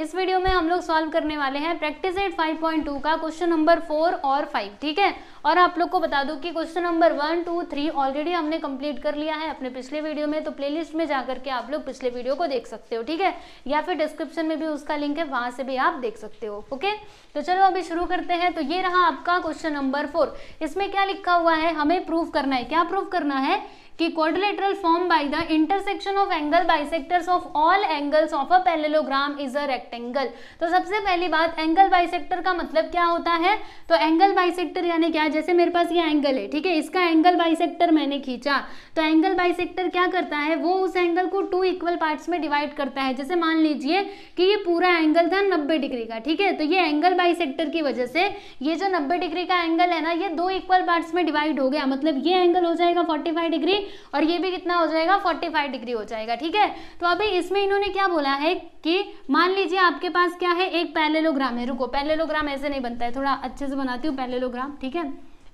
इस वीडियो में हम लोग सॉल्व करने वाले हैं प्रैक्टिस सेट 5.2 का क्वेश्चन नंबर 4 और 5, ठीक है। और आप लोग को बता दूं कि क्वेश्चन नंबर 1, 2, 3 ऑलरेडी हमने कंप्लीट कर लिया है अपने पिछले वीडियो में, तो प्लेलिस्ट में जाकर के आप लोग पिछले वीडियो को देख सकते हो, ठीक है, या फिर डिस्क्रिप्शन में भी उसका लिंक है, वहां से भी आप देख सकते हो। ओके, तो चलो अभी शुरू करते हैं। तो ये रहा आपका क्वेश्चन नंबर 4। इसमें क्या लिखा हुआ है, हमें प्रूव करना है। क्या प्रूव करना है कि quadrilateral form by the intersection of angle bisectors of all angles of a parallelogram is a rectangle. तो सबसे पहली बात, एंगल बाइसेक्टर का मतलब क्या होता है। तो एंगल बाइसेक्टर यानी क्या, जैसे मेरे पास ये एंगल है, ठीक है, इसका एंगल बाइसेक्टर मैंने खींचा, तो एंगल बाइसेक्टर क्या करता है, वो उस एंगल को 2 इक्वल पार्ट्स में डिवाइड करता है। जैसे मान लीजिए कि ये पूरा एंगल था 90 डिग्री का, ठीक है, तो ये एंगल बाइसेक्टर की वजह से ये जो 90 डिग्री का एंगल है ना, ये 2 इक्वल पार्ट्स में डिवाइड हो गया। मतलब ये एंगल हो जाएगा 45 डिग्री और ये भी कितना हो जाएगा, 45 डिग्री हो जाएगा, ठीक है। तो अभी इसमें इन्होंने क्या बोला है कि मान लीजिए आपके पास क्या है, एक पैरेललोग्राम है। रुको, पैरेललोग्राम ऐसे नहीं बनता है, थोड़ा अच्छे से बनाती हूँ पैरेललोग्राम, ठीक है।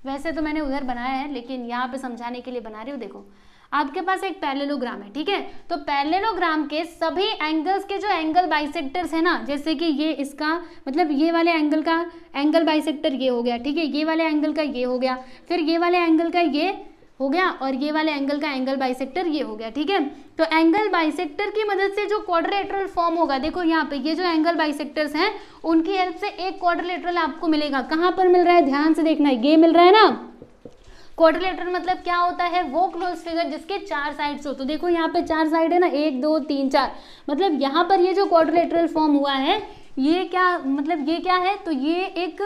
वैसे तो मैंने उधर बनाया है, लेकिन यहाँ पे समझाने के लिए बना रही हूँ। देखो, आपके पास एक पैरेललोग्राम है, ठीक है, तो पैरेललोग्राम के सभी एंगल्स के जो एंगल बाइसेक्टर्स है ना, जैसे कि ये इसका मतलब ये वाले एंगल का एंगल बाइसेक्टर ये हो गया, ठीक है, ये वाले एंगल का ये हो गया, फिर ये वाले एंगल का ये हो गया और ये वाले एंगल का एंगल बाइसेक्टर ये हो गया, ठीक है। तो एंगल बाइसेक्टर की मदद से जो क्वाड्रिलेटरल फॉर्म होगा, देखो यहाँ पे ये जो एंगल बाइसेक्टर्स हैं उनकी हेल्प से एक क्वाड्रिलेटरल आपको मिलेगा। कहाँ पर मिल रहा है, ध्यान से देखना, ये मिल रहा है ना। क्वाड्रिलेटरल मतलब क्या होता है, वो क्लोज फिगर जिसके 4 साइड्स हो। तो देखो यहाँ पे 4 साइड है ना, 1, 2, 3, 4, मतलब यहाँ पर ये जो क्वाड्रिलेटरल फॉर्म हुआ है, ये क्या मतलब ये क्या है, तो ये एक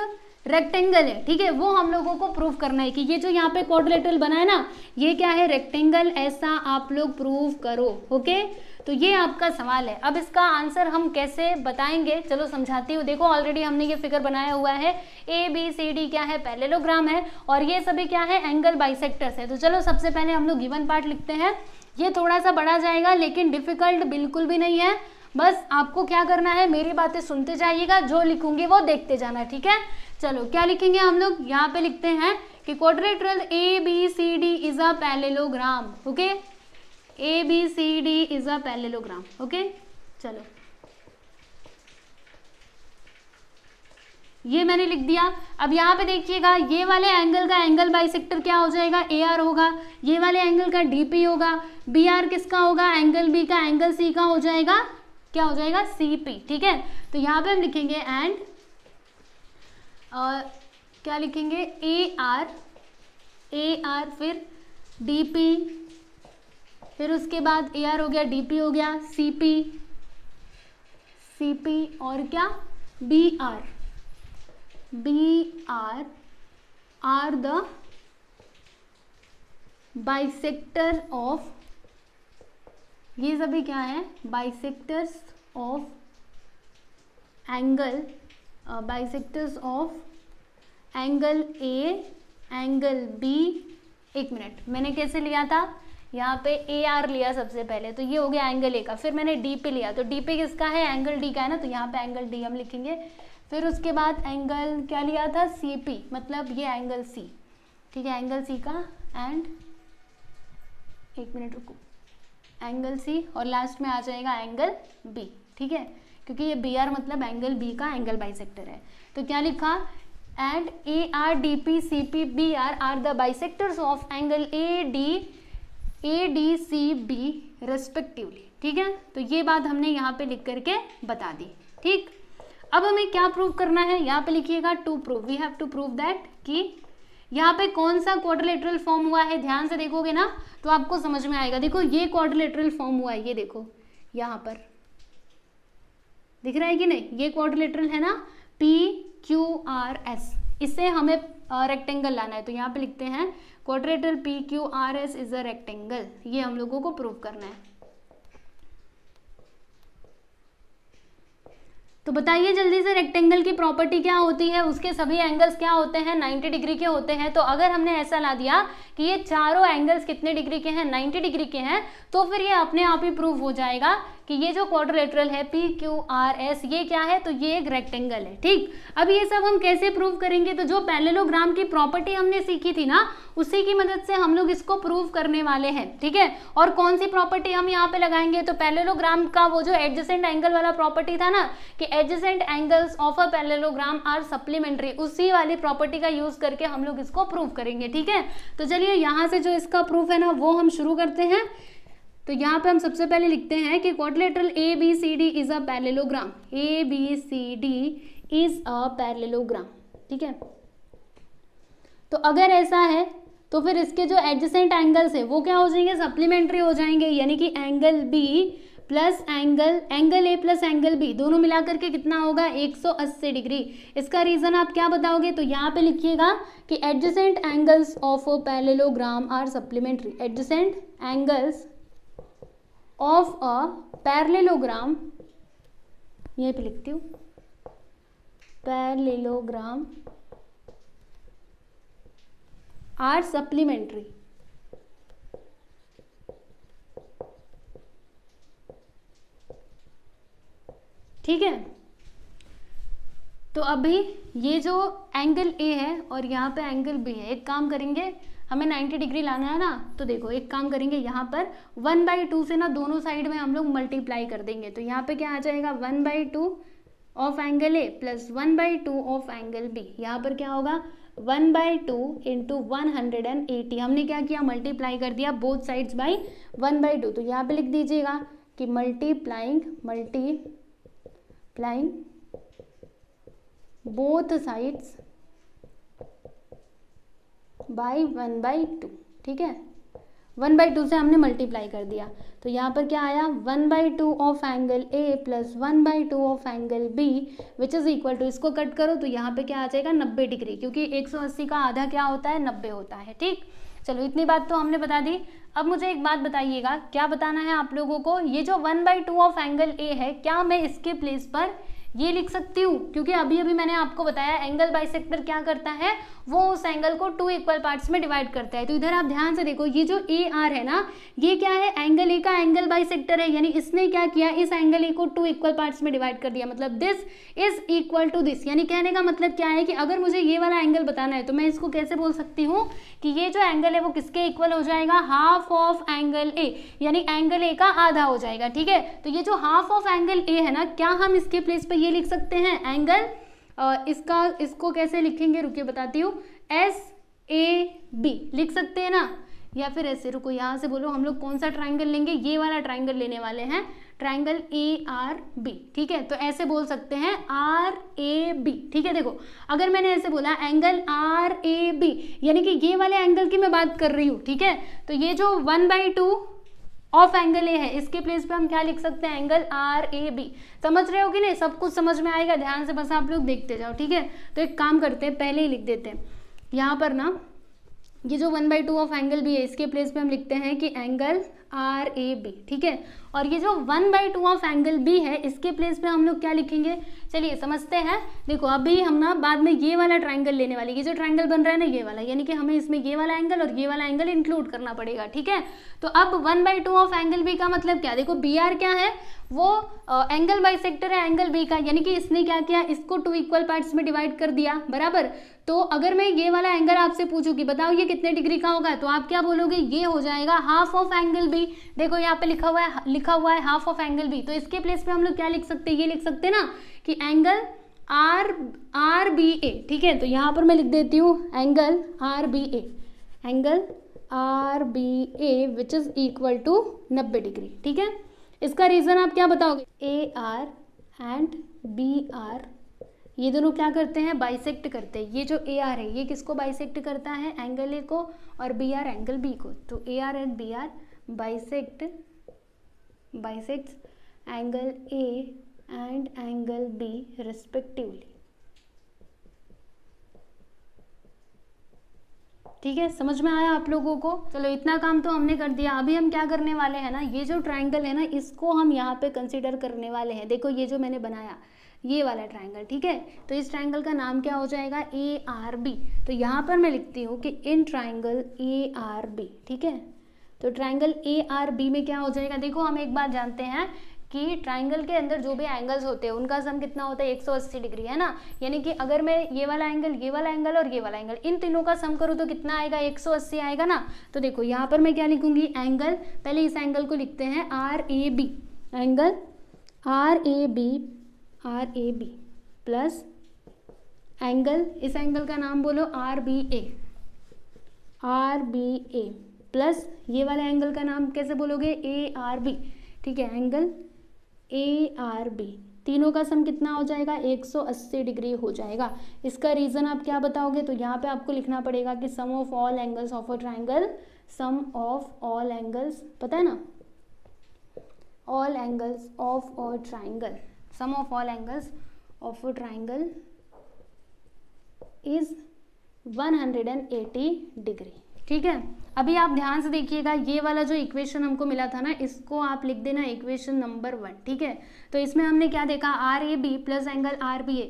रेक्टेंगल है, ठीक है। वो हम लोगों को प्रूव करना है कि ये जो यहाँ पे क्वाड्रिलेटरल बना है ना, ये क्या है, रेक्टेंगल, ऐसा आप लोग प्रूव करो। ओके, तो ये आपका सवाल है। अब इसका आंसर हम कैसे बताएंगे, चलो समझाती हूँ। देखो ऑलरेडी हमने ये फिगर बनाया हुआ है, ABCD क्या है, पैरेललोग्राम है, और ये सभी क्या है, एंगल बाइसेक्टर्स है। तो चलो सबसे पहले हम लोग गिवन पार्ट लिखते हैं। ये थोड़ा सा बड़ा जाएगा, लेकिन डिफिकल्ट बिल्कुल भी नहीं है। बस आपको क्या करना है, मेरी बातें सुनते जाइएगा, जो लिखूंगी वो देखते जाना, ठीक है। चलो क्या लिखेंगे हम लोग, यहाँ पे लिखते हैं कि quadrilateral ABCD is a parallelogram. Okay, ABCD is a parallelogram. Okay, चलो ये मैंने लिख दिया। अब यहाँ पे देखिएगा, ये वाले एंगल का एंगल बाइसेक्टर क्या हो जाएगा, AR होगा, ये वाले एंगल का DP होगा, BR किसका होगा, एंगल B का एंगल C का हो जाएगा, क्या हो जाएगा, CP, ठीक है। तो यहाँ पे हम लिखेंगे एंड क्या लिखेंगे, AR फिर DP, फिर उसके बाद AR हो गया, DP हो गया, CP और क्या, BR are the bisector of, ये सभी क्या है, bisectors of angle, bisectors of angle A, angle B। एक मिनट, मैंने कैसे लिया था, यहाँ पे AR लिया सबसे पहले, तो ये हो गया एंगल A का, फिर मैंने DP लिया, तो DP किसका है, एंगल D का है ना, तो यहाँ पे एंगल D हम लिखेंगे। फिर उसके बाद एंगल क्या लिया था, CP, मतलब ये एंगल C, ठीक है, एंगल C का, एंड एक मिनट रुको, एंगल C, और लास्ट में आ जाएगा एंगल B, ठीक है, क्योंकि ये BR मतलब एंगल B का एंगल बाइसेक्टर है। तो क्या लिखा, and AR, DP, CP, BR are the bisectors of angle ADCB respectively, ठीक है। तो ये बात हमने यहाँ पे लिख करके बता दी, ठीक। अब हमें क्या प्रूव करना है, यहाँ पे लिखिएगा to prove, we have to prove that, कि यहाँ पे कौन सा क्वाड्रिलेटरल फॉर्म हुआ है। ध्यान से देखोगे ना तो आपको समझ में आएगा। देखो ये क्वाड्रिलेटरल फॉर्म हुआ है, ये देखो यहाँ पर दिख रहा है कि नहीं, ये क्वाड्रिलेटरल है ना, PQRS, इससे हमें रेक्टेंगल लाना है। तो यहाँ पे लिखते हैं quadrilateral PQRS is a rectangle, ये हम लोगों को प्रूव करना है। तो बताइए जल्दी से, रेक्टेंगल की प्रॉपर्टी क्या होती है, उसके सभी एंगल्स क्या होते हैं, 90 डिग्री के होते हैं। तो अगर हमने ऐसा ला दिया कि ये चारों एंगल्स कितने डिग्री के हैं, 90 डिग्री के हैं, तो फिर ये अपने आप ही प्रूव हो जाएगा कि ये जो क्वाड्रिलेटरल है PQRS ये क्या है, तो ये एक रेक्टेंगल है। ठीक, अब ये सब हम कैसे प्रूव करेंगे, तो जो पैरेललोग्राम की प्रॉपर्टी हमने सीखी थी ना, उसी की मदद से हम लोग इसको प्रूव करने वाले हैं। ठीक है, और कौन सी प्रॉपर्टी हम यहाँ पे लगाएंगे, तो पैरेललोग्राम का वो जो एडजेसेंट एंगल वाला प्रॉपर्टी था ना, कि adjacent angles of a parallelogram are supplementary, उसी वाली प्रॉपर्टी का यूज करके हम लोग इसको प्रूव करेंगे। ठीक है, तो चलिए यहाँ से जो इसका प्रूफ है ना वो हम शुरू करते हैं। तो यहाँ पे हम सबसे पहले लिखते हैं कि quadrilateral ABCD is a parallelogram, ABCD is a parallelogram. ठीक है, तो अगर ऐसा है तो फिर इसके जो एडजेसेंट एंगल्स है वो क्या हो जाएंगे, सप्लीमेंट्री हो जाएंगे, यानी कि angle B plus angle A plus angle B दोनों मिलाकर के कितना होगा, 180 डिग्री। इसका रीजन आप क्या बताओगे, तो यहाँ पे लिखिएगा कि adjacent angles of a parallelogram are supplementary, adjacent angles of a parallelogram, यहीं पे लिखती हूँ, पैरेललोग्राम आर सप्लीमेंट्री। ठीक है, तो अभी ये जो एंगल A है और यहाँ पे एंगल B है, एक काम करेंगे, हमें 90 डिग्री लाना है ना, तो देखो एक काम करेंगे, यहाँ पर 1/2 से ना दोनों साइड में हम लोग मल्टीप्लाई कर देंगे। तो यहाँ पे क्या आ जाएगा, 1/2 of angle A plus 1/2 of angle B। यहाँ पर क्या होगा, 1/2 इंटू 180, हमने क्या किया, मल्टीप्लाई कर दिया बोथ साइड्स बाई 1/2। तो यहाँ पे लिख दीजिएगा कि मल्टीप्लाइंग बोथ साइड्स बाई 1/2। ठीक है, 1/2 से हमने मल्टीप्लाई कर दिया, तो यहाँ पर क्या आया, 1/2 of angle A plus 1/2 of angle B which is equal to, इसको कट करो तो यहाँ पे क्या आ जाएगा, 90 डिग्री, क्योंकि 180 का आधा क्या होता है, 90 होता है। ठीक, चलो इतनी बात तो हमने बता दी। अब मुझे एक बात बताइएगा, क्या बताना है आप लोगों को, ये जो 1/2 ऑफ एंगल A है, क्या मैं इसके प्लेस पर ये लिख सकती हूँ, क्योंकि अभी अभी मैंने आपको बताया एंगल बाइसेक्टर क्या करता है, वो उस एंगल को 2 इक्वल पार्ट्स में डिवाइड करता है। तो इधर आप ध्यान से देखो, ये जो AR है ना, ये क्या है, एंगल A का एंगल बाइसेक्टर है, यानी इसने क्या किया, इस एंगल A को 2 इक्वल पार्ट्स में डिवाइड कर दिया, मतलब this is equal to this. यानी कहने का मतलब क्या है कि अगर मुझे ये वाला एंगल बताना है तो मैं इसको कैसे बोल सकती हूँ कि ये जो एंगल है वो किसके इक्वल हो जाएगा, हाफ ऑफ एंगल A, यानी एंगल A का आधा हो जाएगा। ठीक है, तो ये जो हाफ ऑफ एंगल A है ना, क्या हम इसके प्लेस पर ये लिख सकते हैं, एंगल इसको कैसे लिखेंगे, रुकिए बताती हूँ, SAB लिख सकते हैं ना, या फिर ऐसे, रुको यहाँ से बोलो, हम लोग कौन सा ट्राइंगल लेंगे, ये वाला ट्राइंगल लेने वाले हैं, ट्राइंगल ARB। ठीक है, तो ऐसे बोल सकते हैं RAB। ठीक है, देखो अगर मैंने ऐसे बोला एंगल RAB, यानी कि ये वाले एंगल की मैं बात कर रही हूँ। ठीक है, तो ये जो 1/2 ऑफ एंगल A है, इसके प्लेस पे हम क्या लिख सकते हैं, एंगल RAB। समझ रहे हो कि नहीं, सब कुछ समझ में आएगा, ध्यान से बस आप लोग देखते जाओ। ठीक है, तो एक काम करते हैं, पहले ही लिख देते हैं यहाँ पर ना, ये जो 1/2 ऑफ एंगल B है, इसके प्लेस पे हम लिखते हैं कि एंगल RAB। ठीक है, और ये जो 1/2 ऑफ एंगल B है, इसके प्लेस पे हम लोग क्या लिखेंगे, चलिए समझते हैं। देखो अभी हम ना बाद में ये वाला ट्राइंगल लेने वाले, ये जो ट्राइंगल बन रहा है ना ये वाला, यानी कि हमें इसमें ये वाला एंगल और ये वाला एंगल इंक्लूड करना पड़ेगा। ठीक है, तो अब 1/2 ऑफ एंगल B का मतलब क्या, देखो BR क्या है, वो एंगल बाइसेक्टर है एंगल B का, यानी कि इसने क्या किया, इसको 2 इक्वल पार्ट्स में डिवाइड कर दिया, बराबर। तो अगर मैं ये वाला एंगल आपसे पूछूं कि बताओ ये कितने डिग्री का होगा, तो आप क्या बोलोगे, ये हो जाएगा हाफ ऑफ एंगल B। देखो यहाँ पे लिखा हुआ है हाफ ऑफ एंगल B, तो इसके प्लेस पे हम लोग क्या लिख सकते हैं, ये लिख सकते हैं ना कि एंगल RBA। ठीक है, तो यहाँ पर मैं लिख देती हूँ angle RBA which is equal to 90 degree. ठीक है, इसका रीजन आप क्या बताओगे, AR एंड BR ये दोनों क्या करते हैं, बाइसेक्ट करते हैं। ये जो AR है ये किसको बाइसेक्ट करता है, एंगल A को, और BR एंगल B को। तो AR and BR bisects angle A and angle B respectively. ठीक है, समझ में आया आप लोगों को। चलो इतना काम तो हमने कर दिया। अभी हम क्या करने वाले हैं ना, ये जो ट्राइंगल है ना इसको हम यहाँ पे कंसीडर करने वाले हैं। देखो ये जो मैंने बनाया ये वाला ट्राइंगल, ठीक है, तो इस ट्राइंगल का नाम क्या हो जाएगा, ARB। तो यहाँ पर मैं लिखती हूँ कि इन ट्राइंगल ARB। ठीक है, तो ट्राइंगल ARB में क्या हो जाएगा, देखो हम एक बात जानते हैं कि ट्राइंगल के अंदर जो भी एंगल्स होते हैं उनका सम कितना होता है 180 डिग्री, है ना। यानी कि अगर मैं ये वाला एंगल और ये वाला एंगल इन तीनों का सम करूँ तो कितना आएगा, 180 आएगा ना। तो देखो यहाँ पर मैं क्या लिखूंगी, एंगल, पहले इस एंगल को लिखते हैं RAB, angle RAB plus angle, इस एंगल का नाम बोलो RBA प्लस ये वाले एंगल का नाम कैसे बोलोगे, ARB, ठीक है, एंगल ARB, तीनों का सम कितना हो जाएगा, 180 डिग्री हो जाएगा। इसका रीज़न आप क्या बताओगे, तो यहाँ पे आपको लिखना पड़ेगा कि sum of all angles of a triangle, sum of all angles, पता है ना, all angles of a triangle, sum of all angles of a triangle is 180 degree, ठीक है। अभी आप ध्यान से देखिएगा, ये वाला जो इक्वेशन हमको मिला था ना, इसको आप लिख देना इक्वेशन नंबर 1, ठीक है। तो इसमें हमने क्या देखा, RAB प्लस एंगल RBA,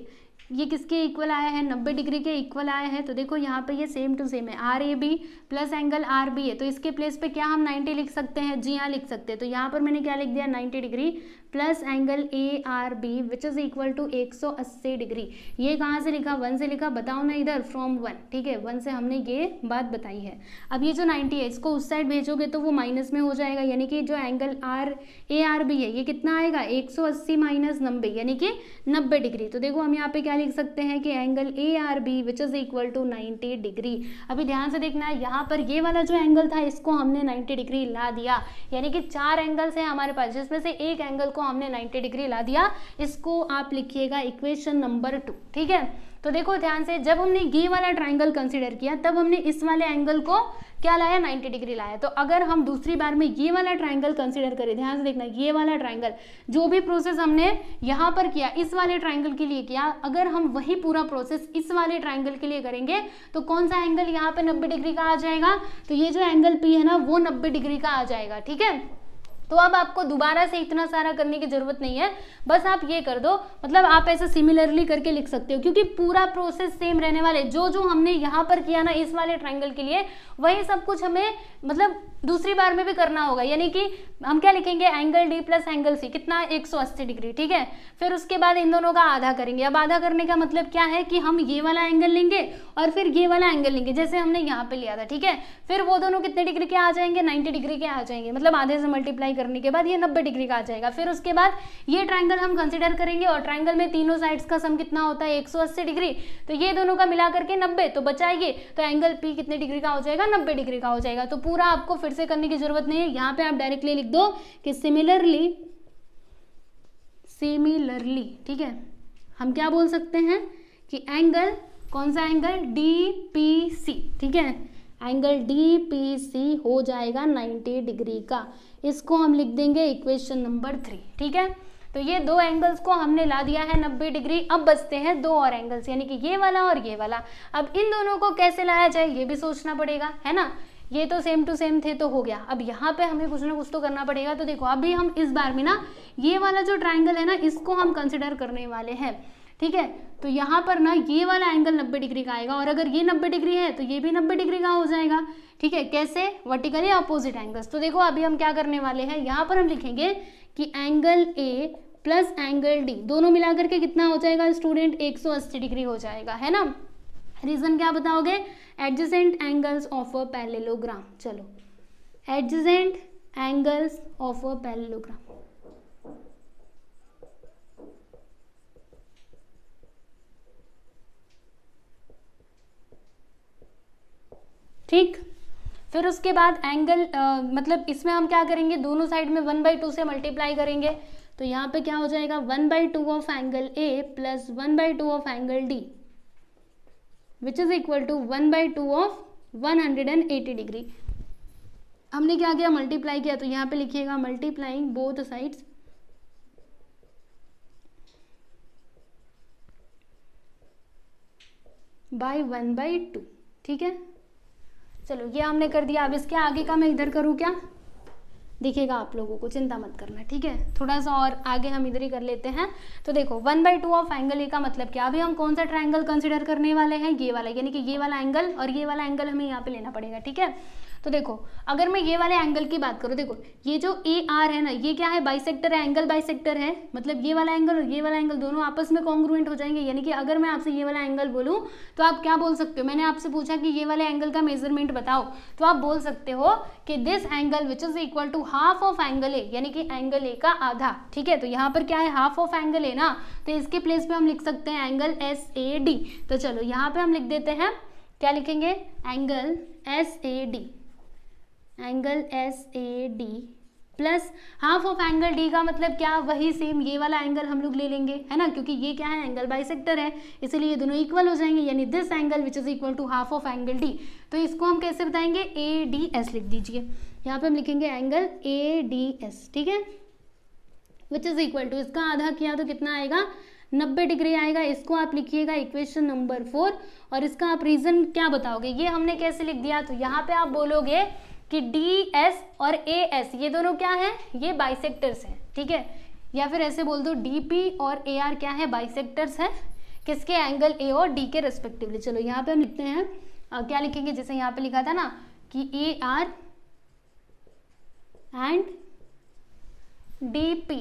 ये किसके इक्वल आया है, 90 डिग्री के इक्वल आया है। तो देखो यहाँ पे ये सेम टू सेम है, RAB प्लस एंगल RBA, तो इसके प्लेस पे क्या हम 90 लिख सकते हैं, जी हाँ लिख सकते हैं। तो यहाँ पर मैंने क्या लिख दिया, 90 degree plus angle ARB which is equal to 180 degree. ये कहाँ से लिखा, 1 से लिखा, बताओ ना इधर, फ्रॉम 1, ठीक है, 1 से हमने ये बात बताई है। अब ये जो 90 है इसको उस साइड भेजोगे तो वो माइनस में हो जाएगा, यानी कि जो एंगल ARB है ये कितना आएगा, 180 माइनस 90 यानी कि 90 डिग्री। तो देखो हम यहाँ पे क्या लिख सकते हैं कि angle ARB which is equal to 90 degree. अभी ध्यान से देखना है, यहाँ पर ये वाला जो एंगल था इसको हमने 90 डिग्री ला दिया, यानी कि 4 एंगल्स हैं हमारे पास, जिसमें से एक एंगल को हमने 90 डिग्री ला दिया। इसको आप लिखिएगा इक्वेशन नंबर 2, ठीक है। तो देखो ध्यान से, जब हमने ये वाला ट्राइंगल कंसीडर किया तब हमने इस वाले एंगल को क्या लाया, 90 डिग्री लाया। तो अगर हम दूसरी बार में ये वाला ट्राइंगल कंसीडर करें, ध्यान से देखना, ये वाला ट्राइंगल, जो भी प्रोसेस हमने यहाँ पर किया इस वाले ट्राइंगल के लिए किया, अगर हम वही पूरा प्रोसेस इस वाले ट्राइंगल के लिए करेंगे तो कौन सा एंगल यहाँ पे 90 डिग्री का आ जाएगा, तो ये जो एंगल P है ना वो 90 डिग्री का आ जाएगा, ठीक है। तो अब आपको दोबारा से इतना सारा करने की जरूरत नहीं है, बस आप ये कर दो, मतलब आप ऐसे सिमिलरली करके लिख सकते हो, क्योंकि पूरा प्रोसेस सेम रहने वाले, जो जो हमने यहाँ पर किया ना इस वाले ट्राइंगल के लिए वही सब कुछ हमें मतलब दूसरी बार में भी करना होगा। यानी कि हम क्या लिखेंगे, angle D plus angle C कितना, 180 डिग्री, ठीक है। फिर उसके बाद इन दोनों का आधा करेंगे। अब आधा करने का मतलब क्या है कि हम ये वाला एंगल लेंगे और फिर ये वाला एंगल लेंगे, जैसे हमने यहाँ पे लिया था, ठीक है। फिर वो दोनों कितने डिग्री के आ जाएंगे, 90 डिग्री के आ जाएंगे, मतलब आधे से मल्टीप्लाई करने के बाद ये 90 डिग्री का आ जाएगा। फिर उसके बाद ये ट्राइंगल हम कंसिडर करेंगे और ट्राइंगल में तीनों साइड्स का सम कितना होता है, 180 डिग्री, तो ये दोनों का मिला करके 90, तो बचाइए, तो एंगल P कितने डिग्री का हो जाएगा, 90 डिग्री का हो जाएगा। तो पूरा आपको फिर से करने की जरूरत नहीं है, यहाँ पे आप डायरेक्टली लिख दो कि सिमिलरली, ठीक है, हम क्या बोल सकते हैं कि एंगल, कौन सा एंगल, DPC, ठीक है, एंगल DPC हो जाएगा 90 डिग्री का। इसको हम लिख देंगे इक्वेशन नंबर 3, ठीक है। तो ये दो एंगल्स को हमने ला दिया है 90 डिग्री। अब बचते हैं दो और एंगल्स, यानी कि ये वाला और ये वाला। अब इन दोनों को कैसे लाया जाए ये भी सोचना पड़ेगा, है ना। ये तो सेम टू सेम थे तो हो गया, अब यहाँ पे हमें कुछ ना कुछ तो करना पड़ेगा। तो देखो अभी हम इस बार में ना ये वाला जो ट्राइंगल है ना इसको हम कंसिडर करने वाले हैं, ठीक है। तो यहाँ पर ना ये वाला एंगल 90 डिग्री का आएगा और अगर ये 90 डिग्री है तो ये भी 90 डिग्री का हो जाएगा, ठीक है। कैसे, वर्टिकली अपोजिट एंगल्स। तो देखो अभी हम क्या करने वाले हैं, यहाँ पर हम लिखेंगे कि angle A plus angle D दोनों मिला करके कितना हो जाएगा स्टूडेंट, 180 डिग्री हो जाएगा, है ना। रीजन क्या बताओगे, adjacent angles of a parallelogram. चलो, adjacent angles of a parallelogram. ठीक, फिर उसके बाद एंगल मतलब इसमें हम क्या करेंगे, दोनों साइड में 1/2 से मल्टीप्लाई करेंगे। तो यहाँ पे क्या हो जाएगा, 1/2 of angle A plus 1/2 of angle D which is equal to 1/2 of 180 degree. हमने क्या किया, मल्टीप्लाई किया, तो यहाँ पे लिखिएगा मल्टीप्लाइंग बोथ साइड्स बाय 1/2, ठीक है। चलो ये हमने कर दिया। अब इसके आगे का मैं इधर करूँ क्या, दिखेगा आप लोगों को, चिंता मत करना, ठीक है। थोड़ा सा और आगे हम इधर ही कर लेते हैं। तो देखो 1/2 ऑफ एंगल ए का मतलब क्या, अभी हम कौन सा ट्राइंगल कंसिडर करने वाले हैं, ये वाला, यानी कि ये वाला एंगल और ये वाला एंगल हमें यहाँ पे लेना पड़ेगा, ठीक है। तो देखो अगर मैं ये वाले एंगल की बात करूँ, देखो ये जो ए आर है ना, ये क्या है, बाइसेक्टर है, एंगल बाइसेक्टर है, मतलब ये वाला एंगल और ये वाला एंगल दोनों आपस में कॉन्ग्रुएंट हो जाएंगे। यानी कि अगर मैं आपसे ये वाला एंगल बोलूँ तो आप क्या बोल सकते हो, मैंने आपसे पूछा कि ये वाले एंगल का मेजरमेंट बताओ, तो आप बोल सकते हो कि this angle which is equal to half of angle A, यानी कि एंगल ए का आधा। ठीक है, तो यहाँ पर क्या है, हाफ ऑफ एंगल ए ना, तो इसके प्लेस पे हम लिख सकते हैं एंगल एस ए डी। तो चलो यहाँ पे हम लिख देते हैं, क्या लिखेंगे, angle S A D, angle S A D plus half of angle D का मतलब क्या, वही सेम ये वाला एंगल हम लोग ले लेंगे, है ना, क्योंकि ये क्या है, एंगल बाइसेक्टर है, इसलिए ये दोनों इक्वल हो जाएंगे, यानी this angle which is equal to half of angle D. तो इसको हम कैसे बताएंगे, ए डी एस लिख दीजिए, यहाँ पे हम लिखेंगे एंगल ए डी एस। ठीक है, विच इज इक्वल टू, इसका आधा किया तो कितना आएगा, 90 डिग्री आएगा। इसको आप लिखिएगा इक्वेशन नंबर 4, और इसका आप रीजन क्या बताओगे, ये हमने कैसे लिख दिया, तो यहाँ पे आप बोलोगे कि डी एस और ए एस ये दोनों क्या है, ये बाइसेक्टर्स हैं। ठीक है, या फिर ऐसे बोल दो डी पी और ए आर क्या है, बाइसेक्टर्स हैं, किसके, एंगल ए और डी के रेस्पेक्टिवली। चलो यहाँ पे हम लिखते हैं, क्या लिखेंगे, जैसे यहाँ पे लिखा था ना कि A R and D P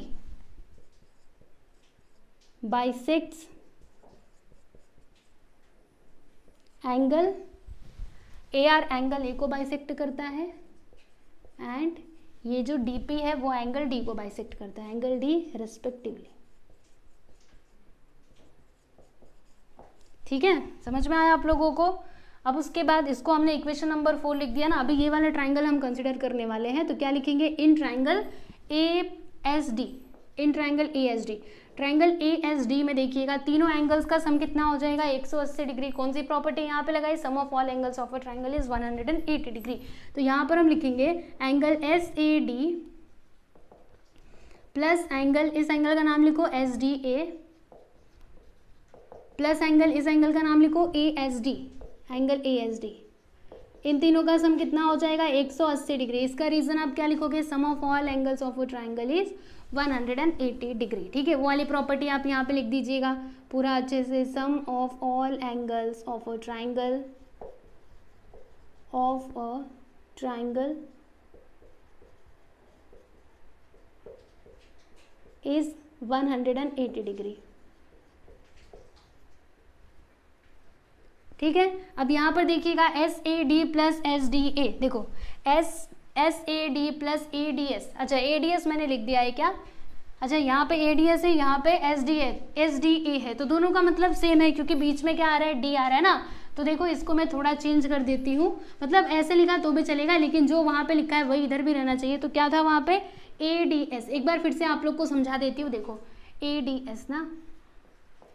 bisects angle, A R angle A को बाइसेक्ट करता है, एंड ये जो डी पी है वो एंगल डी को बाइसेक्ट करता है, एंगल डी रेस्पेक्टिवली। ठीक है, समझ में आया आप लोगों को। अब उसके बाद इसको हमने इक्वेशन नंबर 4 लिख दिया ना, अभी ये वाला ट्राइंगल हम कंसिडर करने वाले हैं, तो क्या लिखेंगे, in triangle A S D, in triangle A S D, triangle A S D में देखिएगा तीनों एंगल्स का सम कितना हो जाएगा, 180 डिग्री। कौन सी प्रॉपर्टी यहाँ पे लगाई, sum of all angles of a triangle is 180 degree. तो यहाँ पर हम लिखेंगे angle S A D plus angle, इस एंगल का नाम लिखो S D A, plus angle, इस एंगल का नाम लिखो A S D, angle A S D. इन तीनों का सम कितना हो जाएगा, 180 डिग्री। इसका रीजन आप क्या लिखोगे, sum of all angles of a triangle is 180 degree. ठीक है, वो वाली प्रॉपर्टी आप यहाँ पे लिख दीजिएगा पूरा अच्छे से, sum of all angles of a triangle is 180 degree. ठीक है, अब यहाँ पर देखिएगा S A D plus S D A, देखो S A D plus A D S, अच्छा ए डी एस मैंने लिख दिया है क्या, अच्छा यहाँ पे ए डी एस है, यहाँ पे एस डी ए है, तो दोनों का मतलब सेम है, क्योंकि बीच में क्या आ रहा है, डी आ रहा है ना। तो देखो इसको मैं थोड़ा चेंज कर देती हूँ, मतलब ऐसे लिखा तो भी चलेगा, लेकिन जो वहाँ पे लिखा है वही इधर भी रहना चाहिए। तो क्या था वहाँ पे, ए डी एस, एक बार फिर से आप लोग को समझा देती हूँ, देखो ए डी एस ना,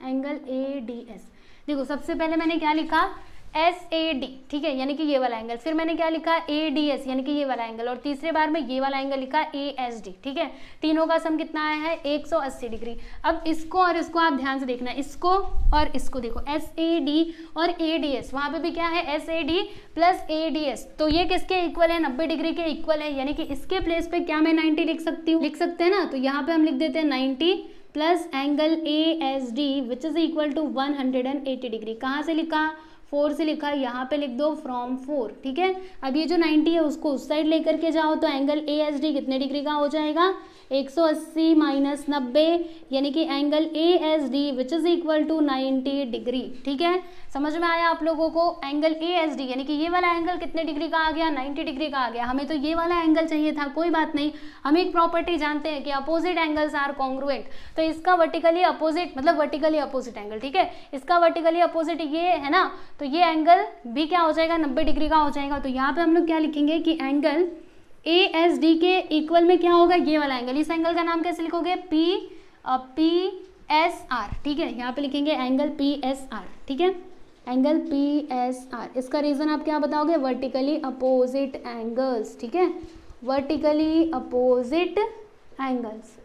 एंगल ए डी एस, देखो सबसे पहले मैंने क्या लिखा, एस ए डी, ठीक है, यानी कि ये वाला एंगल, फिर मैंने क्या लिखा, ए डी एस, यानी कि ये वाला एंगल, और तीसरे बार में ये वाला एंगल लिखा ए एस डी। ठीक है, तीनों का सम कितना आया है, 180 डिग्री। अब इसको और इसको आप ध्यान से देखना, इसको और इसको देखो, एस ए डी और ए डी एस, वहाँ पे भी क्या है, S A D plus A D S, तो ये किसके इक्वल है, 90 डिग्री के इक्वल है, यानी कि इसके प्लेस पे क्या मैं 90 लिख सकती हूँ, लिख सकते हैं ना। तो यहाँ पे हम लिख देते हैं 90 plus angle A S D which is equal to 180 degree. कहाँ से लिखा, 4 से लिखा, यहाँ पे लिख दो फ्रॉम 4। ठीक है, अब ये जो 90 है उसको उस साइड लेकर के जाओ, तो एंगल ए एस डी कितने डिग्री का हो जाएगा, 180 माइनस 90, यानी कि angle A S D which is equal to 90 degree. ठीक है, समझ में आया आप लोगों को, एंगल ए एस डी यानी कि ये वाला एंगल कितने डिग्री का आ गया, 90 डिग्री का आ गया। हमें तो ये वाला एंगल चाहिए था, कोई बात नहीं, हम एक प्रॉपर्टी जानते हैं कि अपोजिट एंगल्स आर कॉन्ग्रुएंट, तो इसका वर्टिकली अपोजिट मतलब वर्टिकली अपोजिट एंगल, ठीक है, इसका वर्टिकली अपोजिट ये है ना, तो ये एंगल भी क्या हो जाएगा, 90 डिग्री का हो जाएगा। तो यहाँ पे हम लोग क्या लिखेंगे कि एंगल ए एस डी के इक्वल में क्या होगा, ये वाला एंगल, इस एंगल का नाम कैसे लिखोगे, पी एस आर। ठीक है, यहाँ पे लिखेंगे एंगल पी एस आर। ठीक है, एंगल पी एस आर, इसका रीजन आप क्या बताओगे, वर्टिकली अपोजिट एंगल्स। ठीक है, वर्टिकली अपोजिट एंगल्स।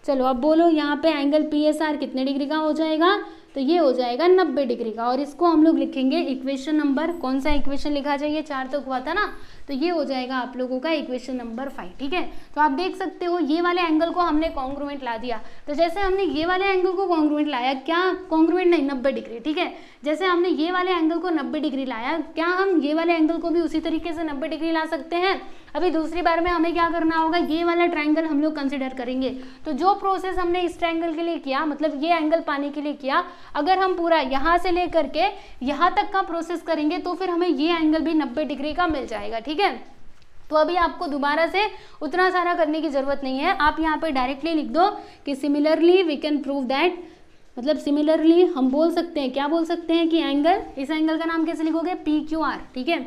चलो अब बोलो यहाँ पे एंगल पी एस आर कितने डिग्री का हो जाएगा, तो ये हो जाएगा 90 डिग्री का, और इसको हम लोग लिखेंगे इक्वेशन नंबर, कौन सा इक्वेशन लिखा जाइए, 4 तो हुआ था ना, तो ये हो जाएगा आप लोगों का इक्वेशन नंबर 5, ठीक है। तो आप देख सकते हो ये वाले एंगल को हमने कॉन्ग्रुएंट ला दिया। तो जैसे हमने ये वाले एंगल को कॉन्ग्रुएंट लाया, क्या कॉन्ग्रुएंट नहीं 90 डिग्री, ठीक है। जैसे हमने ये वाले एंगल को 90 डिग्री लाया, क्या हम ये वाले एंगल को भी उसी तरीके से 90 डिग्री ला सकते हैं। अभी दूसरी बार में हमें क्या करना होगा, ये वाला ट्रायंगल हम लोग कंसिडर करेंगे। तो जो प्रोसेस हमने इस ट्रायंगल के लिए किया, मतलब ये एंगल पाने के लिए किया, अगर हम पूरा यहाँ से लेकर के यहाँ तक का प्रोसेस करेंगे तो फिर हमें ये एंगल भी 90 डिग्री का मिल जाएगा, ठीक है। तो अभी आपको दोबारा से उतना सारा करने की जरूरत नहीं है, आप यहाँ पे डायरेक्टली लिख दो कि similarly we can prove that, मतलब सिमिलरली हम बोल सकते हैं, क्या बोल सकते हैं कि एंगल, इस एंगल का नाम कैसे लिखोगे, PQR, ठीक है।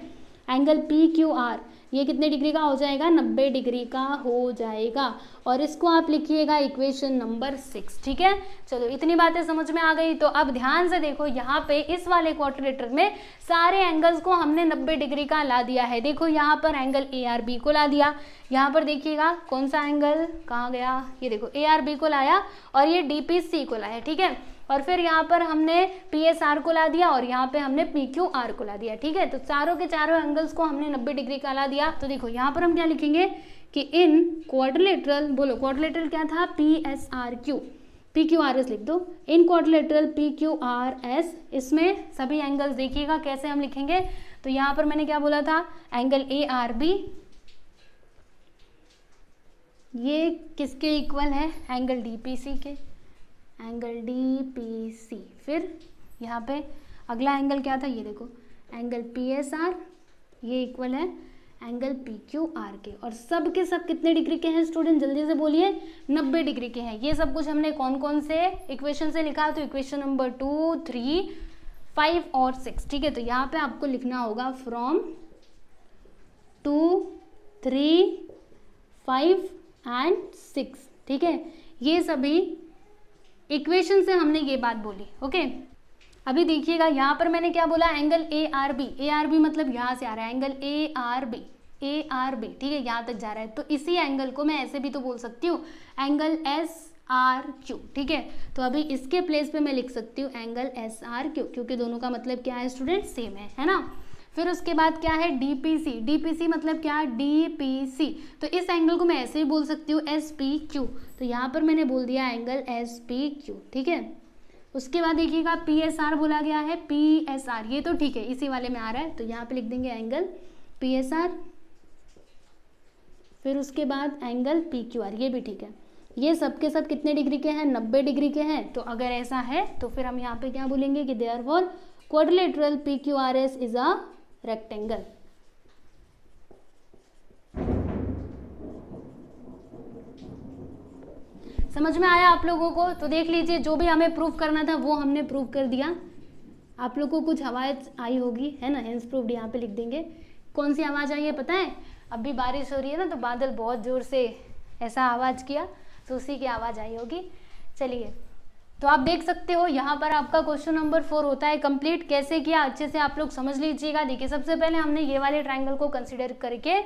एंगल PQR ये कितने डिग्री का हो जाएगा, 90 डिग्री का हो जाएगा। और इसको आप लिखिएगा इक्वेशन नंबर 6, ठीक है। चलो इतनी बातें समझ में आ गई। तो अब ध्यान से देखो, यहाँ पे इस वाले क्वाड्रिलेटरल में सारे एंगल्स को हमने 90 डिग्री का ला दिया है। देखो यहाँ पर एंगल ARB को ला दिया, यहाँ पर देखिएगा कौन सा एंगल कहाँ गया, ये देखो ARB को लाया और ये DPC को लाया, ठीक है। और फिर यहाँ पर हमने PSR को ला दिया और यहाँ पे हमने PQR को ला दिया, ठीक है। तो चारों के चारों एंगल्स को हमने 90 डिग्री का ला दिया। तो देखो यहाँ पर हम क्या लिखेंगे कि इन क्वाड्रिलेटरल, बोलो क्वाड्रिलेटरल क्या था, PSRQ, PQRS लिख दो। इन क्वाड्रिलेटरल PQRS, इसमें सभी एंगल्स देखिएगा कैसे हम लिखेंगे। तो यहाँ पर मैंने क्या बोला था, एंगल ARB ये किसके इक्वल है, एंगल DPC के, एंगल DPC। फिर यहाँ पे अगला एंगल क्या था, ये देखो एंगल PSR ये इक्वल है एंगल PQR के। और सब के सब कितने डिग्री के हैं स्टूडेंट, जल्दी से बोलिए, 90 डिग्री के हैं। ये सब कुछ हमने कौन कौन से इक्वेशन से लिखा, तो इक्वेशन नंबर 2, 3, 5 और 6, ठीक है। तो यहाँ पे आपको लिखना होगा फ्रॉम 2, 3, 5 एंड 6, ठीक है। ये सभी इक्वेशन से हमने ये बात बोली, ओके। अभी देखिएगा यहाँ पर मैंने क्या बोला, एंगल ARB मतलब यहाँ से आ रहा है एंगल ARB, ठीक है, यहाँ तक जा रहा है। तो इसी एंगल को मैं ऐसे भी तो बोल सकती हूँ एंगल SRQ, ठीक है। तो अभी इसके प्लेस पे मैं लिख सकती हूँ एंगल SRQ, क्योंकि दोनों का मतलब क्या है स्टूडेंट, सेम है ना। फिर उसके बाद क्या है DPC मतलब क्या, DPC। तो इस एंगल को मैं ऐसे ही बोल सकती हूँ SPQ। तो यहाँ पर मैंने बोल दिया एंगल SPQ, ठीक है। उसके बाद देखिएगा PSR बोला गया है, PSR ये तो ठीक है, इसी वाले में आ रहा है, तो यहाँ पे लिख देंगे एंगल PSR। फिर उसके बाद एंगल PQR ये भी ठीक है। ये सब के सब कितने डिग्री के हैं, 90 डिग्री के हैं। तो अगर ऐसा है तो फिर हम यहाँ पे क्या बोलेंगे कि therefore quadrilateral PQRS is a rectangle. समझ में आया आप लोगों को। तो देख लीजिए, जो भी हमें प्रूव करना था वो हमने प्रूव कर दिया। आप लोगों को कुछ आवाज आई होगी, है ना, हेंस प्रूव्ड यहाँ पे लिख देंगे। कौन सी आवाज आई है पता है, अभी बारिश हो रही है ना, तो बादल बहुत जोर से ऐसा आवाज किया, तो उसी की आवाज आई होगी। चलिए, तो आप देख सकते हो यहाँ पर आपका क्वेश्चन नंबर 4 होता है कंप्लीट। कैसे किया अच्छे से आप लोग समझ लीजिएगा। देखिए, सबसे पहले हमने ये वाले ट्रायंगल को कंसीडर करके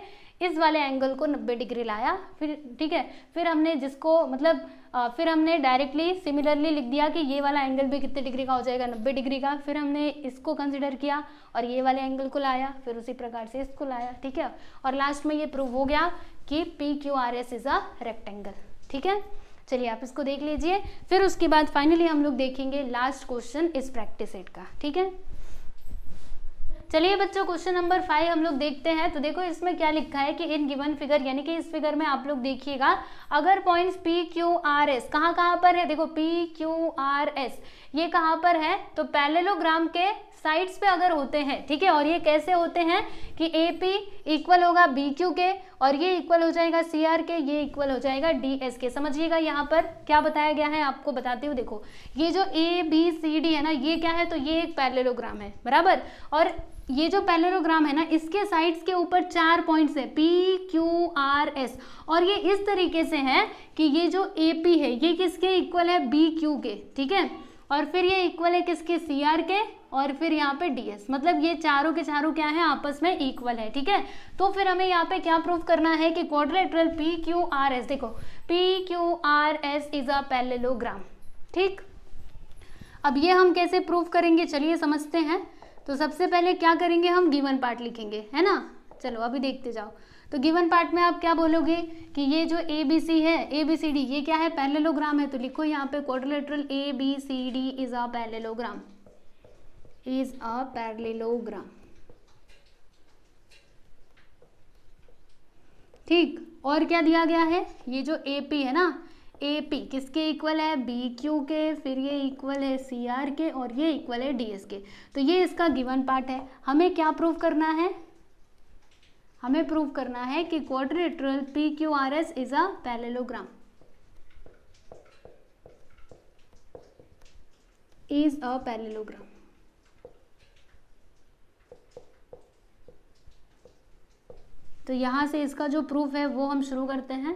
इस वाले एंगल को 90 डिग्री लाया, फिर ठीक है, फिर हमने जिसको मतलब फिर हमने डायरेक्टली सिमिलरली लिख दिया कि ये वाला एंगल भी कितने डिग्री का हो जाएगा, 90 डिग्री का। फिर हमने इसको कंसिडर किया और ये वाले एंगल को लाया, फिर उसी प्रकार से इसको लाया, ठीक है। और लास्ट में ये प्रूव हो गया कि PQRS इज अ रेक्टेंगल, ठीक है। चलिए आप इसको देख लीजिए। फिर उसके बाद फाइनली हम लोग देखेंगे लास्ट क्वेश्चन इस प्रैक्टिस सेट का, ठीक है। चलिए बच्चों, क्वेश्चन नंबर 5 हम लोग देखते हैं। तो देखो इसमें क्या लिखा है कि इन गिवन फिगर, यानी कि इस फिगर में आप लोग देखिएगा, अगर पॉइंट्स PQRS कहाँ पर है, देखो PQRS ये कहाँ पर है, तो पैरेललोग्राम के साइड्स पे अगर होते हैं, ठीक है। और ये कैसे होते हैं कि AP इक्वल होगा BQ के, और ये इक्वल हो जाएगा CR के, ये इक्वल हो जाएगा DS के। समझिएगा यहाँ पर क्या बताया गया है, आपको बताती हूँ। देखो ये जो ABCD है ना, ये क्या है, तो ये एक पैरेललोग्राम है, बराबर। और ये जो पैरेललोग्राम है ना, इसके साइड्स के ऊपर 4 पॉइंट्स है PQRS, और ये इस तरीके से है कि ये जो AP है ये किसके इक्वल है, BQ के, ठीक है। और फिर ये इक्वल है किसके, CR के, और फिर यहाँ पे DS, मतलब ये चारों के चारों क्या है, आपस में इक्वल है, ठीक है। तो फिर हमें यहाँ पे क्या प्रूव करना है कि क्वाड्रिलेटरल PQRS, देखो PQRS इज अ पैरेललोग्राम, ठीक। अब ये हम कैसे प्रूव करेंगे, चलिए समझते हैं। तो सबसे पहले क्या करेंगे, हम गिवन पार्ट लिखेंगे, है ना। चलो अभी देखते जाओ। तो गिवन पार्ट में आप क्या बोलोगे कि ये जो ए बी सी है, ए बी सी डी, ये क्या है, पैरेललोग्राम है। तो लिखो यहाँ पे quadrilateral A B C D is a parallelogram, is a parallelogram. ठीक, और क्या दिया गया है, ये जो ए पी है ना, ए पी किसके इक्वल है, बी क्यू के, फिर ये इक्वल है सी आर के, और ये इक्वल है डी एस के। तो ये इसका गिवन पार्ट है। हमें क्या प्रूव करना है, हमें प्रूव करना है कि quadrilateral P Q R S is a parallelogram, is a parallelogram. तो यहाँ से इसका जो प्रूफ है वो हम शुरू करते हैं।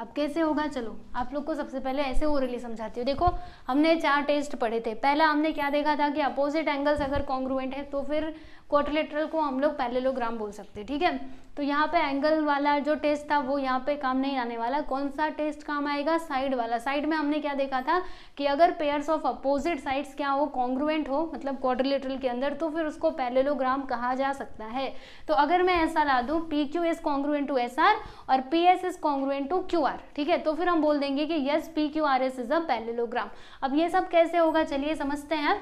अब कैसे होगा, चलो आप लोग को सबसे पहले ऐसे ओरली समझाती हूँ। देखो हमने 4 टेस्ट पढ़े थे। पहला हमने क्या देखा था कि अपोजिट एंगल्स अगर कॉन्ग्रुएंट है तो फिर क्वाड्रिलेटरल को हम लोग पैरेललोग्राम बोल सकते हैं। ठीक है, तो यहाँ पे एंगल वाला जो टेस्ट था वो यहाँ पे काम नहीं आने वाला। कौन सा टेस्ट काम आएगा, साइड वाला। साइड में हमने क्या देखा था कि अगर पेयर्स ऑफ अपोजिट साइड्स क्या हो, कॉन्ग्रुएंट हो, मतलब क्वाड्रिलेटरल के अंदर, तो फिर उसको पैरेललोग्राम कहा जा सकता है। तो अगर मैं ऐसा ला दूँ P Q is congruent to S R और P S is congruent to Q R, ठीक है, तो फिर हम बोल देंगे कि yes P Q R S is a parallelogram. अब ये सब कैसे होगा, चलिए समझते हैं।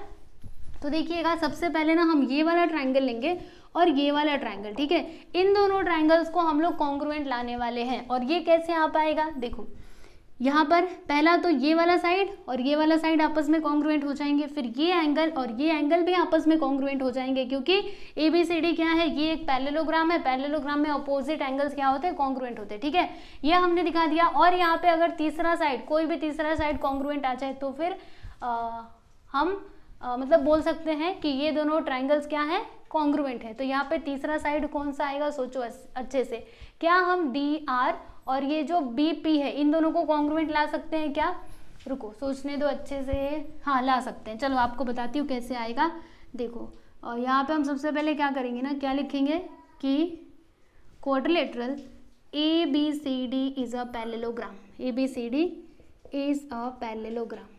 तो देखिएगा, सबसे पहले ना हम ये वाला ट्रायंगल लेंगे और ये वाला ट्रायंगल, ठीक है। इन दोनों ट्रायंगल्स को हम लोग कॉन्ग्रुएंट लाने वाले हैं। और ये कैसे आ पाएगा, देखो यहाँ पर पहला तो ये वाला साइड और ये वाला साइड आपस में कॉन्ग्रुएंट हो जाएंगे, फिर ये एंगल और ये एंगल भी आपस में कॉन्ग्रुएंट हो जाएंगे, क्योंकि ए बी सी डी क्या है, ये एक पैरेललोग्राम है। पैरेललोग्राम में अपोजिट एंगल्स क्या होते हैं, कॉन्ग्रुएंट होते हैं, ठीक है, ये हमने दिखा दिया। और यहाँ पे अगर तीसरा साइड, कोई भी तीसरा साइड कॉन्ग्रुएंट आ जाए तो फिर हम मतलब बोल सकते हैं कि ये दोनों ट्रायंगल्स क्या है, कॉन्ग्रुएंट है। तो यहाँ पे तीसरा साइड कौन सा आएगा, सोचो अच्छे से। क्या हम डी आर और ये जो बी पी है, इन दोनों को कॉन्ग्रुएंट ला सकते हैं क्या, रुको सोचने दो अच्छे से। हाँ ला सकते हैं, चलो आपको बताती हूँ कैसे आएगा। देखो और यहाँ पे हम सबसे पहले क्या करेंगे ना, क्या लिखेंगे कि quadrilateral A B C D is a parallelogram, A B C D is a parallelogram,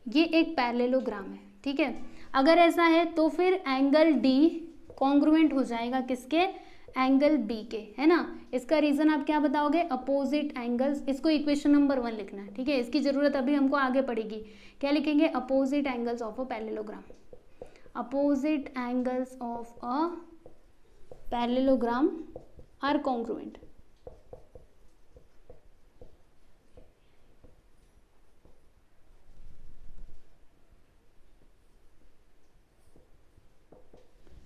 ये एक पैरेललोग्राम है, ठीक है। अगर ऐसा है तो फिर एंगल डी कॉन्ग्रुएंट हो जाएगा किसके, एंगल बी के, है ना। इसका रीजन आप क्या बताओगे, अपोजिट एंगल्स। इसको इक्वेशन नंबर 1 लिखना है, ठीक है, इसकी जरूरत अभी हमको आगे पड़ेगी। क्या लिखेंगे, opposite angles of a parallelogram, opposite angles of a parallelogram are congruent.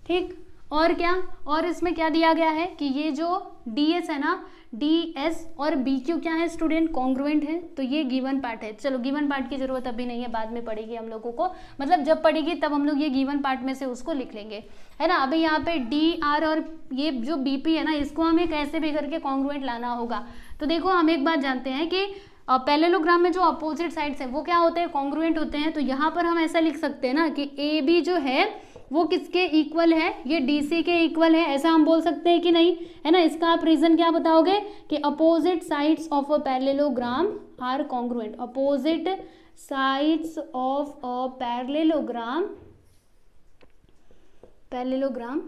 ठीक, और क्या, और इसमें क्या दिया गया है कि ये जो डी एस है ना, डी एस और बी क्यू क्या है स्टूडेंट, कॉन्ग्रुएंट है। तो ये गिवन पार्ट है। चलो गिवन पार्ट की जरूरत अभी नहीं है, बाद में पड़ेगी हम लोगों को, मतलब जब पड़ेगी तब हम लोग ये गिवन पार्ट में से उसको लिख लेंगे, है ना। अभी यहाँ पे डी आर और ये जो बी पी है ना, इसको हमें कैसे भी करके कॉन्ग्रुएंट लाना होगा। तो देखो हम एक बात जानते हैं कि पैरेललोग्राम में जो अपोजिट साइड्स हैं वो क्या होते हैं, कॉन्ग्रुएंट होते हैं। तो यहाँ पर हम ऐसा लिख सकते हैं ना कि ए बी जो है वो किसके इक्वल है, ये डी सी के इक्वल है, ऐसा हम बोल सकते हैं कि नहीं, है ना। इसका आप रीजन क्या बताओगे कि opposite sides of a parallelogram are congruent, opposite sides of a parallelogram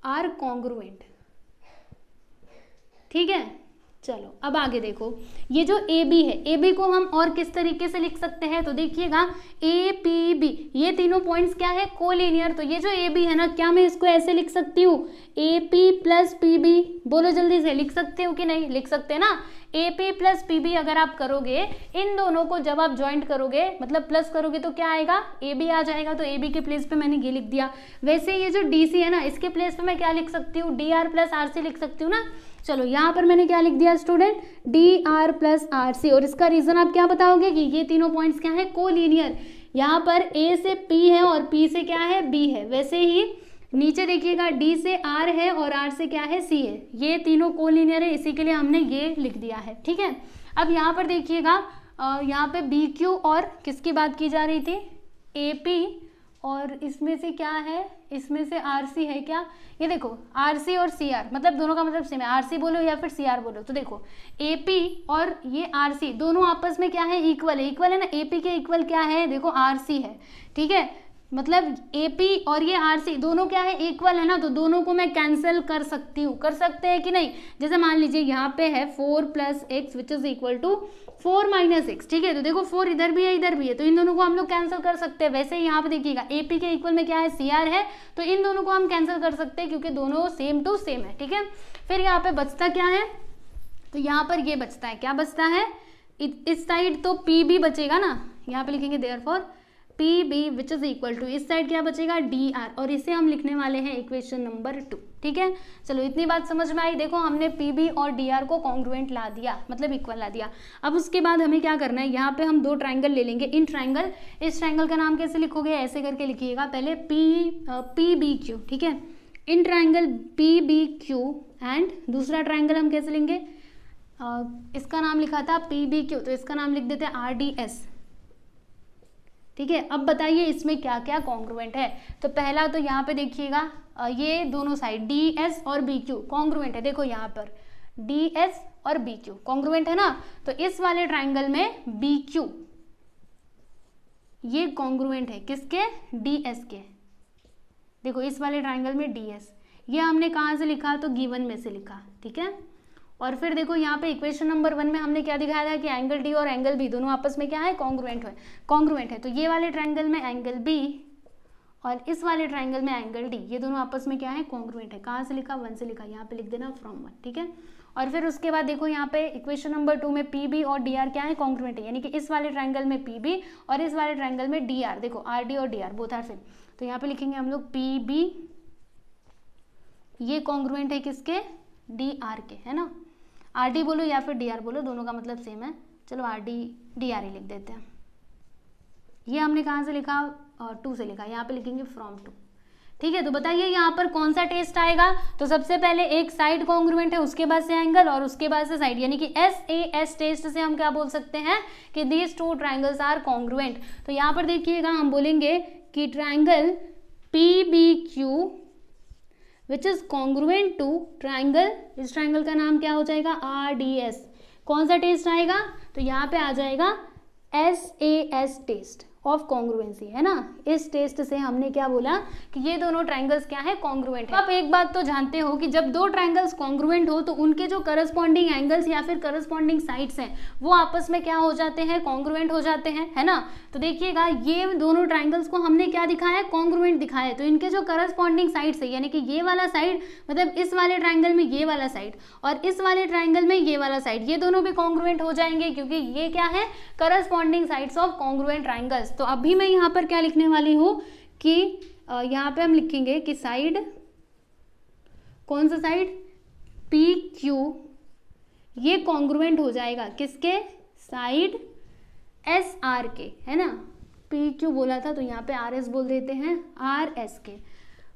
are congruent, ठीक है। चलो अब आगे देखो, ये जो ए बी है, ए बी को हम और किस तरीके से लिख सकते हैं, तो देखिएगा ए पी बी, ये तीनों पॉइंट्स क्या है, कोलिनियर। तो ये जो ए बी है ना, क्या मैं इसको ऐसे लिख सकती हूँ, A P plus P B, बोलो जल्दी से, लिख सकते हो कि नहीं, लिख सकते हैं ना। A P plus P B अगर आप करोगे, इन दोनों को जब आप ज्वाइंट करोगे, मतलब प्लस करोगे, तो क्या आएगा, ए बी आ जाएगा। तो ए बी के प्लेस पे मैंने ये लिख दिया। वैसे ये जो डी सी है ना, इसके प्लेस पे मैं क्या लिख सकती हूँ, D R plus R C लिख सकती हूँ ना। चलो यहाँ पर मैंने क्या लिख दिया student, D R plus R C. और इसका रीजन आप क्या बताओगे कि ये तीनों पॉइंट्स क्या है, कोलिनियर। यहाँ पर ए से पी है और पी से क्या है, बी है। वैसे ही नीचे देखिएगा डी से आर है और आर से क्या है, सी है। ये तीनों कोलिनियर है, इसी के लिए हमने ये लिख दिया है, ठीक है। अब यहाँ पर देखिएगा, यहाँ पे बी क्यू और किसकी बात की जा रही थी, ए पी, और इसमें से क्या है, इसमें से आर सी है क्या, ये देखो आर सी और सी आर, मतलब दोनों का मतलब सेम है, आर सी बोलो या फिर सी आर बोलो। तो देखो ए पी और ये आर सी दोनों आपस में क्या है, इक्वल है, इक्वल है ना। ए पी के इक्वल क्या है, देखो आर सी है, ठीक है। मतलब AP और ये RC दोनों क्या है, इक्वल है ना, तो दोनों को मैं कैंसिल कर सकती हूँ, कर सकते हैं कि नहीं। जैसे मान लीजिए यहाँ पे है 4 + x which is equal to 4 - x, ठीक है। तो देखो 4 इधर भी है इधर भी है, तो इन दोनों को हम लोग कैंसिल कर सकते हैं। वैसे ही यहाँ पे देखिएगा AP के इक्वल में क्या है, CR है, तो इन दोनों को हम कैंसिल कर सकते हैं क्योंकि दोनों सेम टू सेम है, ठीक है। फिर यहाँ पे बचता क्या है, तो यहाँ पर ये बचता है, क्या बचता है, इस साइड तो PB बचेगा ना, यहाँ पे लिखेंगे therefore PB which is equal to, इस साइड क्या बचेगा DR, और इसे हम लिखने वाले हैं इक्वेशन नंबर 2, ठीक है। चलो इतनी बात समझ में आई। देखो हमने PB और DR को कॉन्ग्रुएंट ला दिया, मतलब इक्वल ला दिया। अब उसके बाद हमें क्या करना है, यहाँ पे हम 2 ट्राइंगल ले लेंगे, इन ट्राइंगल। इस ट्राइंगल का नाम कैसे लिखोगे, ऐसे करके लिखिएगा पहले PBQ, ठीक है। इन ट्राइंगल PBQ एंड दूसरा ट्राइंगल हम कैसे लेंगे, इसका नाम लिखा था PBQ, तो इसका नाम लिख देते हैं RDS, ठीक है। अब बताइए इसमें क्या क्या कॉन्ग्रुएंट है। तो पहला तो यहाँ पे देखिएगा ये दोनों साइड DS और BQ कॉन्ग्रुएंट है। देखो यहाँ पर DS और BQ कॉन्ग्रुएंट है ना, तो इस वाले ट्राइंगल में BQ ये कॉन्ग्रुएंट है किसके, DS के। देखो इस वाले ट्राइंगल में DS, ये हमने कहाँ से लिखा, तो गिवन में से लिखा, ठीक है। और फिर देखो यहाँ पे इक्वेशन नंबर 1 में हमने क्या दिखाया था कि एंगल D और एंगल B दोनों आपस में क्या है, कॉन्ग्रुएंट है। तो ये वाले ट्राइंगल में एंगल B और इस वाले ट्राइंगल में एंगल D, ये दोनों आपस में क्या है, कॉन्ग्रुएंट है। कहाँ से लिखा, 1 से लिखा, यहाँ पे लिख देना फ्रॉम 1, ठीक है। और फिर उसके बाद देखो यहाँ पे इक्वेशन नंबर 2 में PB और DR क्या है, कॉन्ग्रुएंट है, यानी कि इस वाले ट्राइंगल में PB और इस वाले ट्राइंगल में DR, देखो RD और DR बोथ आर सेम। तो यहाँ पे लिखेंगे हम लोग PB ये कॉन्ग्रुएंट है किसके, DR के, है ना। RD बोलो या फिर DR बोलो, दोनों का मतलब सेम है। चलो RD DR ही लिख देते हैं। ये हमने कहाँ से लिखा, 2 से लिखा, यहाँ पे लिखेंगे फ्रॉम 2, ठीक है। तो बताइए यहाँ पर कौन सा टेस्ट आएगा, तो सबसे पहले एक साइड कॉन्ग्रुएंट है, उसके बाद से एंगल और उसके बाद से साइड, यानी कि SAS टेस्ट से हम क्या बोल सकते हैं कि दीज 2 ट्राइंगल्स आर कॉन्ग्रुएंट। तो यहाँ पर देखिएगा हम बोलेंगे कि triangle PBQ which is congruent to triangle, इस ट्राइंगल का नाम क्या हो जाएगा, RDS। कौन सा टेस्ट आएगा, तो यहाँ पे आ जाएगा SAS टेस्ट ऑफ कॉन्ग्रुएंसी, है ना। इस टेस्ट से हमने क्या बोला कि ये दोनों ट्राइंगल्स क्या है, कॉन्ग्रुएंट है। आप एक बात तो जानते हो कि जब 2 ट्राइंगल्स कॉन्ग्रुएंट हो तो उनके जो करस्पॉन्डिंग एंगल्स या फिर करस्पॉन्डिंग साइड्स हैं वो आपस में क्या हो जाते हैं, कॉन्ग्रुएंट हो जाते हैं, है ना। तो देखिएगा ये दोनों ट्राइंगल्स को हमने क्या दिखाया, कॉन्ग्रुएंट दिखाया। तो इनके जो करस्पॉन्डिंग साइड्स है, यानी कि ये वाला साइड, मतलब इस वाले ट्राइंगल में ये वाला साइड और इस वाले ट्राइंगल में ये वाला साइड, ये दोनों भी कॉन्ग्रुएंट हो जाएंगे क्योंकि ये क्या है, corresponding sides of congruent triangles. तो अभी मैं यहाँ पर क्या लिखने वाली हूँ कि यहाँ पे हम लिखेंगे कि साइड, कौन सा साइड, PQ ये कॉन्ग्रुएंट हो जाएगा किसके, साइड SR के, है ना। PQ बोला था तो यहाँ पे RS बोल देते हैं, RS के।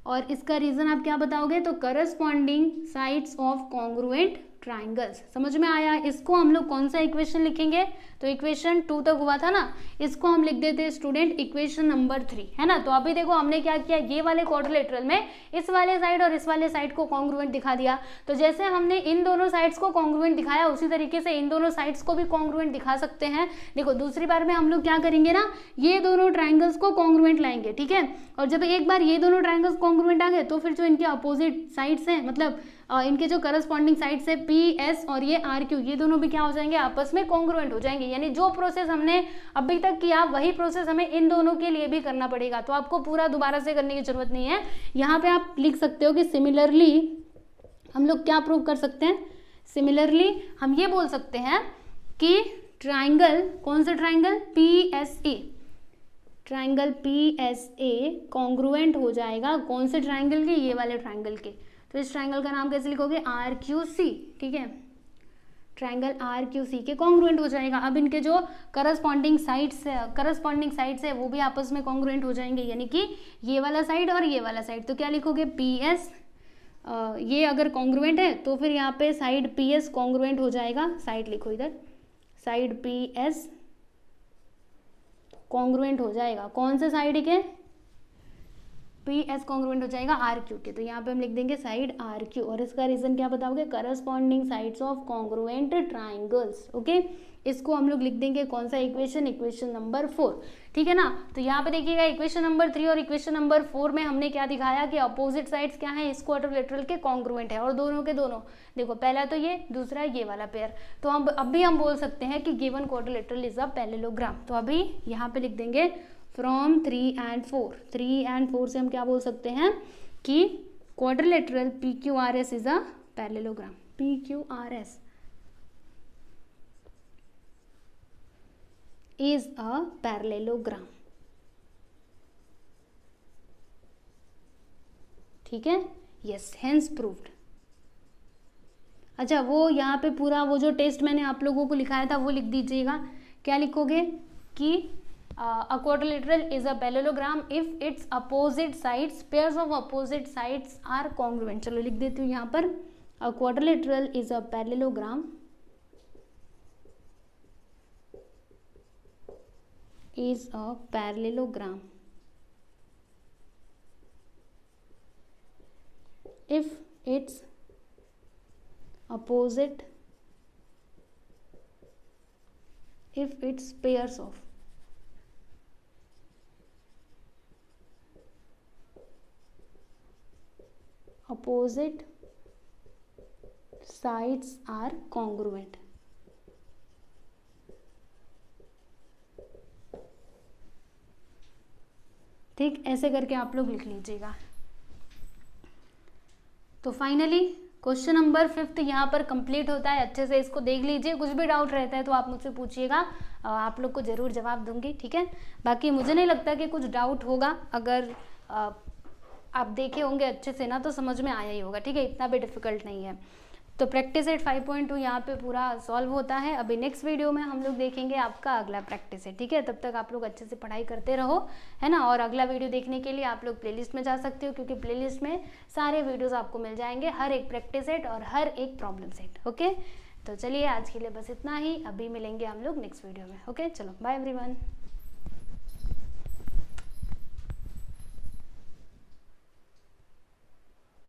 और इसका रीजन आप क्या बताओगे, तो corresponding sides of congruent triangles. समझ में आया। इसको हम लोग कौन सा इक्वेशन लिखेंगे, तो इक्वेशन 2 तक हुआ था ना, इसको हम लिख देते हैं स्टूडेंट इक्वेशन नंबर 3, है ना। तो अभी देखो हमने क्या किया, ये वाले क्वाड्रिलेटरल में इस वाले साइड और इस वाले साइड को कॉन्ग्रुएंट दिखा दिया। तो जैसे हमने इन दोनों साइड्स को कॉन्ग्रुएंट दिखाया उसी तरीके से इन दोनों साइड्स को भी कॉन्ग्रुएंट दिखा सकते हैं। देखो दूसरी बार में हम लोग क्या करेंगे ना, ये दोनों ट्राइंगल्स को कॉन्ग्रुएंट लाएंगे, ठीक है। और जब एक बार ये दोनों ट्राइंगल्स कॉन्ग्रुएंट आ गए तो फिर जो इनके अपोजिट साइड्स हैं, मतलब इनके जो करस्पॉन्डिंग साइड्स है PS और ये RQ, ये दोनों भी क्या हो जाएंगे, आपस में कॉन्ग्रुएंट हो जाएंगे। यानी जो प्रोसेस हमने अभी तक किया वही प्रोसेस हमें इन दोनों के लिए भी करना पड़ेगा। तो आपको पूरा दोबारा से करने की जरूरत नहीं है। यहाँ पे आप लिख सकते हो कि सिमिलरली हम लोग क्या प्रूव कर सकते हैं, सिमिलरली हम ये बोल सकते हैं कि ट्राइंगल, कौन सा triangle, PSA, triangle PSA congruent हो जाएगा कौन से ट्राइंगल के, ये वाले ट्राइंगल के। तो इस ट्राइंगल का नाम कैसे लिखोगे, RQC, ठीक है। ट्राइंगल RQC के कॉन्ग्रुएंट हो जाएगा। अब इनके जो करस्पॉन्डिंग साइड्स है वो भी आपस में कॉन्ग्रुएंट हो जाएंगे, यानी कि ये वाला साइड और ये वाला साइड। तो क्या लिखोगे, PS, ये अगर कॉन्ग्रुएंट है तो फिर यहाँ पे साइड PS कॉन्ग्रुएंट हो जाएगा, साइड लिखो इधर, साइड PS कॉन्ग्रुएंट हो जाएगा कौन से साइड के, पी एस कॉन्ग्रुएंट हो जाएगा आर क्यू के, तो यहाँ पे हम लिख देंगे साइड आर क्यू, और इसका रीजन क्या बताओगे, corresponding sides of congruent triangles. Okay, इसको हम लोग लिख देंगे कौन सा इक्वेशन, इक्वेशन नंबर 4, ठीक है ना। तो यहाँ पे देखिएगा इक्वेशन नंबर 3 और इक्वेशन नंबर 4 में हमने क्या दिखाया कि अपोजिट साइड्स क्या है, इस क्वाड्रिलेटरल के कॉन्ग्रुएंट है, और दोनों के दोनों देखो, पहला तो ये, दूसरा ये वाला पेयर, तो हम अब भी हम बोल सकते हैं कि given quadrilateral is a parallelogram. तो अभी यहाँ पे लिख देंगे फ्रॉम 3 and 4, 3 and 4 से हम क्या बोल सकते हैं कि quadrilateral PQRS is a parallelogram, PQRS is a parallelogram, ठीक है, यस, हेंस प्रूव्ड। अच्छा, वो यहाँ पे पूरा वो जो टेस्ट मैंने आप लोगों को लिखाया था वो लिख दीजिएगा। क्या लिखोगे कि a quadrilateral is a parallelogram if its opposite sides, pairs of opposite sides are congruent। चलो लिख देती हूँ यहाँ पर, a quadrilateral is a parallelogram is a parallelogram if its opposite, if its pairs of opposite sides are congruent। ठीक, ऐसे करके आप लोग लिख लीजिएगा। तो फाइनली क्वेश्चन नंबर 5 यहाँ पर कंप्लीट होता है। अच्छे से इसको देख लीजिए, कुछ भी डाउट रहता है तो आप मुझसे पूछिएगा, आप लोग को ज़रूर जवाब दूंगी, ठीक है। बाकी मुझे नहीं लगता कि कुछ डाउट होगा, अगर आप देखे होंगे अच्छे से ना तो समझ में आया ही होगा, ठीक है, इतना भी डिफिकल्ट नहीं है। तो प्रैक्टिस सेट 5.2 यहाँ पे पूरा सॉल्व होता है। अभी नेक्स्ट वीडियो में हम लोग देखेंगे आपका अगला प्रैक्टिस सेट, ठीक है। तब तक आप लोग अच्छे से पढ़ाई करते रहो, है ना। और अगला वीडियो देखने के लिए आप लोग प्लेलिस्ट में जा सकते हो, क्योंकि प्लेलिस्ट में सारे वीडियोस आपको मिल जाएंगे, हर एक प्रैक्टिस सेट और हर एक प्रॉब्लम सेट। ओके, तो चलिए आज के लिए बस इतना ही, अभी मिलेंगे हम लोग नेक्स्ट वीडियो में। ओके, चलो बाय एवरीवन।